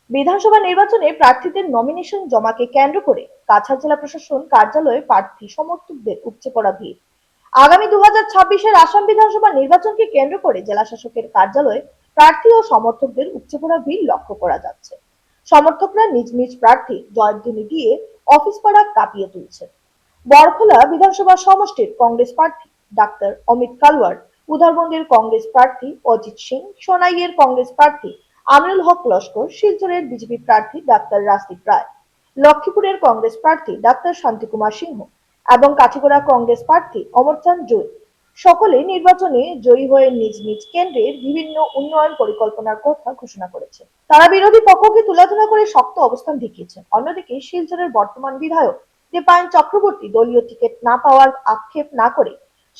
বিধানসভা নির্বাচনে প্রার্থীদের নমিনেশন জমাকে কেন্দ্র করে কাছাড় জেলা প্রশাসন কার্যালয়ে প্রার্থী সমর্থকদের উপচে পড়া ভিড়। আগামী 2026-এর আসাম বিধানসভা নির্বাচনকে কেন্দ্র করে জেলা শাসকের কার্যালয়ে প্রার্থী ও সমর্থকদের উপচে পড়া ভিড় লক্ষ্য করা যাচ্ছে। সমর্থকরা নিজ নিজ প্রার্থী জয়ধ্বনি দিয়ে অফিস পাড়া কাঁপিয়ে তুলছেন। বরখোলা বিধানসভা সমষ্টির কংগ্রেস প্রার্থী ডাক্তার অমিত কালওয়ার, উধারবন্দের কংগ্রেস প্রার্থী অজিত সিং, সোনাইয়ের কংগ্রেস প্রার্থী আমিনুল হক লস্কর, শিলচরের বিজেপি প্রার্থী ডাক্তার রাজদীপ রায়, লক্ষ্মীপুরের কংগ্রেস প্রার্থী ডাক্তার শান্তিকুমার সিংহ এবং কাঠিগড়া কংগ্রেস প্রার্থী অমরচাঁদ জৈন সকলে নির্বাচনে জয়ী হয়ে নিজ নিজ কেন্দ্রের বিভিন্ন উন্নয়ন পরিকল্পনার কথা ঘোষণা করেছে। তারা বিরোধী পক্ষকে তুলাধনা করে শক্ত অবস্থান দেখিয়েছেন। অন্যদিকে শিলচরের বর্তমান বিধায়ক দীপায়ন চক্রবর্তী দলীয় টিকিট না পাওয়ার আক্ষেপ না করে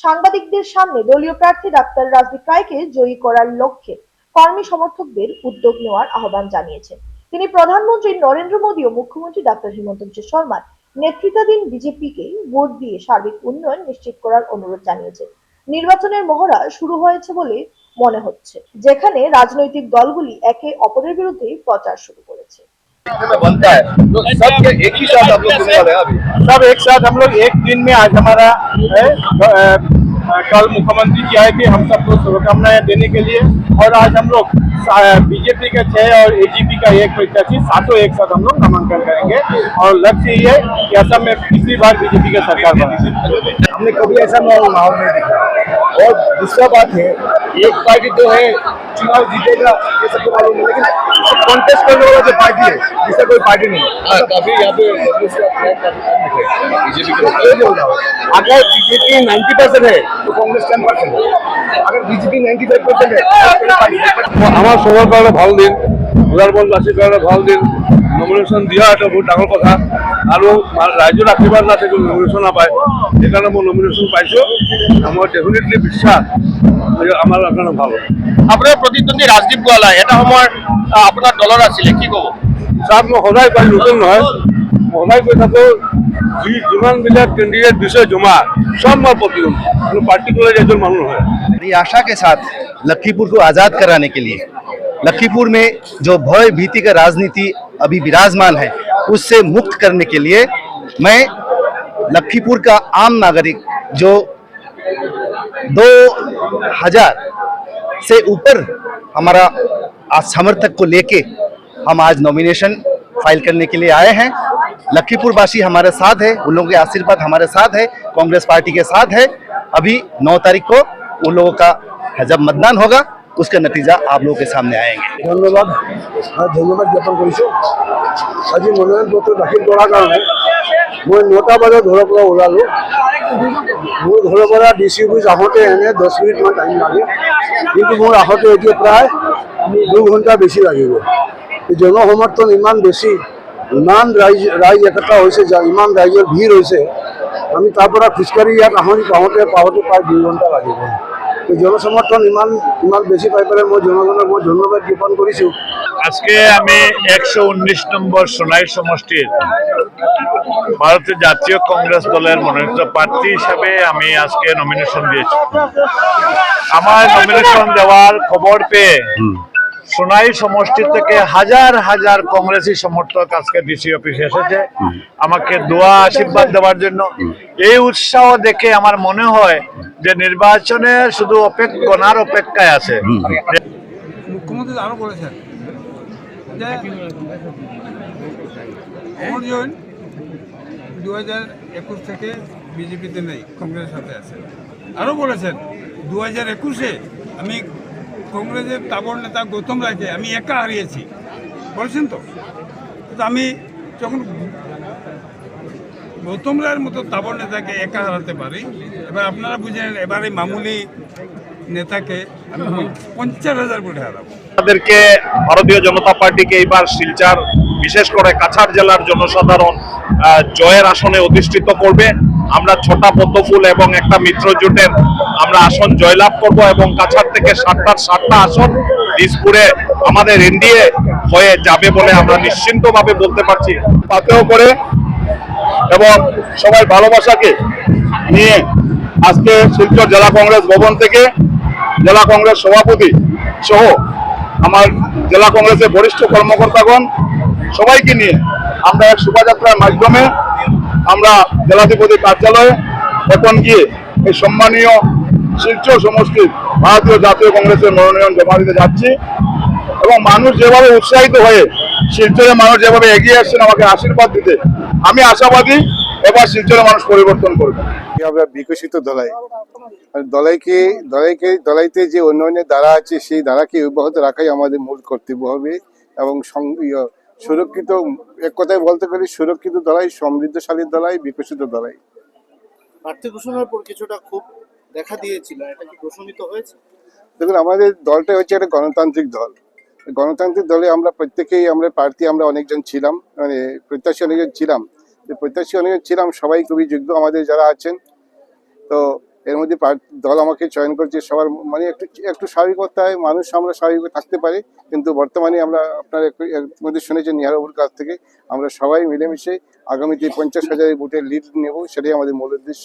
সাংবাদিকদের সামনে দলীয় প্রার্থী ডাক্তার রাজদীপ রায়কে জয়ী করার লক্ষ্যে কর্মী সমর্থকদের উদ্যোগ নেওয়ার আহ্বান জানিয়েছেন। তিনি প্রধানমন্ত্রী নরেন্দ্র মোদী ও মুখ্যমন্ত্রী ডাক্তার হিমন্ত বিশ্ব শর্মার নেতৃত্বাধীন বিজেপিকে ভোট দিয়ে সার্বিক উন্নয়ন নিশ্চিত করার অনুরোধ জানিয়েছেন। নির্বাচনের মহড়া শুরু হয়েছে বলে মনে হচ্ছে, যেখানে রাজনৈতিক দলগুলি একে অপরের বিরুদ্ধে প্রচার শুরু করেছে। बनता है तो सब एक ही साथ हम लोग देने वाले हैं। अभी सब एक साथ हम लोग एक दिन में आज हमारा कल मुख्यमंत्री जी आए थे हम सबको शुभकामनाएं देने के लिए, और आज हम लोग बीजेपी का 6 और एजीपी का 1 प्रत्याशी सातों एक साथ हम लोग नामांकन करेंगे, और लक्ष्य ये है कि असम में पिछली बार बीजेपी का सरकार बना। हमने कभी ऐसा माहौल नहीं देखा। और दूसरा बात है, एक पार्टी जो है चुनाव जीतेगा ये सबको मालूम है, लेकिन कॉन्टेस्ट करने वाला जो पार्टी है जिससे कोई पार्टी नहीं है। काफी यहाँ पे बीजेपी अगर बीजेपी 90% है तो कांग्रेस 10% है, अगर बीजेपी 95% है আমার সবার কারণে ভাল দিন, উদারবনবাসীর কারণে ভাল দিন। নমিনেশন দিয়া এটা বহুত ডাঙৰ কথা, আৰু ৰাইজৰ আশীৰ্বাদ না থাকিলে নমিনেশন নাপায়, সেইকাৰণে মই নমিনেশন পাইছোঁ। মই ডেফিনেটলি বিশ্বাস আমাৰ কাৰণে ভাল। আপোনাৰ প্ৰতিদ্বন্দ্বী ৰাজদীপ গোৱালা এটা সময়ত আপোনাৰ দলৰ আছিলে, কি ক'ব? চাওক, মই সদায় পাই নতুন নহয়, মই সদায় কৈ থাকোঁ যিমানবিলাক কেণ্ডিডেট দিছে জমা সব মই প্ৰতিদ্বন্দ্বী, পাৰ্টিকুলাৰ এজন মানুহ নহয়। बड़ी आशा के साथ लखीमपुर को आज़ाद कराने के लिए, लखीमपुर में जो भय भीति का राजनीति अभी विराजमान है उससे मुक्त करने के लिए मैं लखीमपुर का आम नागरिक जो 2000 से ऊपर हमारा समर्थक को लेके हम आज नॉमिनेशन फाइल करने के लिए आए हैं। लखीमपुर वासी हमारे साथ है, उन लोगों के आशीर्वाद हमारे साथ है, कांग्रेस पार्टी के साथ है। अभी 9 तारीख को उन लोगों का जब मतदान होगा उसका नतीजा आप लोगों के सामने आएंगे। ধন্যবাদ জ্ঞাপন কৰিছোঁ। আজি মনোনয়ন পত্ৰ দাখিল কৰাৰ কাৰণে মই 9টা বজাত ঘৰৰ পৰা ওলালোঁ। মোৰ ঘৰৰ পৰা ডিচি অফিচ আহোঁতে এনে 10 মিনিটমান টাইম লাগে, কিন্তু মোৰ আহোঁতে এতিয়া প্ৰায় 2 ঘণ্টা বেছি লাগিব। জনসমৰ্থন ইমান বেছি, ইমান ৰাইজ একতা হৈছে, ইমান ৰাইজৰ ভিৰ হৈছে, আমি তাৰ পৰা খোজকাঢ়ি ইয়াত পাওঁতে প্ৰায় 2 ঘণ্টা লাগিব। জনসমৰ্থন ইমান বেছি পাই পেলাই মই জনগণক মই ধন্যবাদ জ্ঞাপন কৰিছোঁ। আজকে আমি 119 নম্বর সোনাই সমষ্টির ভারতের জাতীয় কংগ্রেস দলের মনোনীত প্রার্থী হিসাবে আমি আজকে নমিনেশন দিয়েছি। আমার নমিনেশন দেওয়ার খবর পেয়ে সোনাই সমষ্টি থেকে হাজার হাজার কংগ্রেসী সমর্থক আজকে ডিসি অফিসে এসেছে আমাকে দোয়া আশীর্বাদ দেওয়ার জন্য। এই উৎসাহ দেখে আমার মনে হয় যে নির্বাচনে শুধু গণার অপেক্ষায় আছে। মুখ্যমন্ত্রী আরো বলেছেন যে অর্জুন 2021 থেকে বিজেপিতে নেই, কংগ্রেসের সাথে আছে। আরও বলেছেন 2021-এ আমি কংগ্রেসের তাবড় নেতা গৌতম রায়কে আমি একা হারিয়েছি বলছেন। তো আমি যখন গৌতম রায়ের মতো তাবড় নেতাকে একা হারাতে পারি, এবার আপনারা বুঝেন এবারে মামুলি নেতাকে আমি 50,000 ভোটে হারাবো। আমাদেরকে ভারতীয় জনতা পার্টিকে এইবার শিলচর বিশেষ করে কাছাড় জেলার জনসাধারণ জয়ের আসনে অধিষ্ঠিত করবে। আমরা 6টা পদ্মফুল এবং একটা মিত্র জোটের আমরা আসন জয়লাভ করব, এবং কাছাড় থেকে 7টা আসন দিসপুরে আমাদের এনডিএ হয়ে যাবে বলে আমরা নিশ্চিন্তভাবে বলতে পারছি। পাতেও করে এবং সবাই ভালোবাসাকে নিয়ে আজকে শিলচর জেলা কংগ্রেস ভবন থেকে জেলা কংগ্রেস সভাপতি সহ আমার জেলা কংগ্রেসের বরিষ্ঠ কর্মকর্তাগণ সবাইকে নিয়ে আমরা এক শোভাযাত্রার মাধ্যমে আমরা জেলাধিপতি কার্যালয়ে এখন গিয়ে এই সম্মানীয় শিলচর সমষ্টির ভারতীয় জাতীয় কংগ্রেসের মনোনয়ন জমা দিতে যাচ্ছি এবং মানুষ যেভাবে উৎসাহিত হয়ে শিলচরের মানুষ যেভাবে এগিয়ে আসছেন আমাকে আশীর্বাদ দিতে, আমি আশাবাদী এবার শিলচরের মানুষ পরিবর্তন করবে। আমরা বিকশিত দলাই আর দলাইতে যে উন্নয়নের ধারা আছে সেই ধারাকে অব্যাহত রাখাই আমাদের মূল কর্তব্য হবে এবং সুরক্ষিত, এক কথায় বলতে গেলে সুরক্ষিত দলাই, সমৃদ্ধশালী দলাই, বিকশিত দলাই। প্রার্থী ঘোষণার পর কিছুটা খুব দেখা দিয়েছিল, এটা কি প্রশমিত হয়েছে? দেখুন, আমাদের দলটা হচ্ছে একটা গণতান্ত্রিক দল। গণতান্ত্রিক দলে আমরা প্রত্যেকেই, আমরা প্রার্থী আমরা অনেকজন ছিলাম, মানে প্রত্যাশী অনেকজন ছিলাম, সবাই খুবই যোগ্য আমাদের যারা আছেন। তো এর মধ্যে দল আমাকে চয়ন করছে, সবার মানে একটু স্বাভাবিকতা হয়, মানুষ আমরা স্বাভাবিক থাকতে পারি, কিন্তু বর্তমানে আমরা আপনারা এর মধ্যে শুনেছেন নিহারবাবুর কাছ থেকে আমরা সবাই মিলেমিশে আগামীতে 50,000 ভোটের লিড নেব, সেটাই আমাদের মূল উদ্দেশ্য।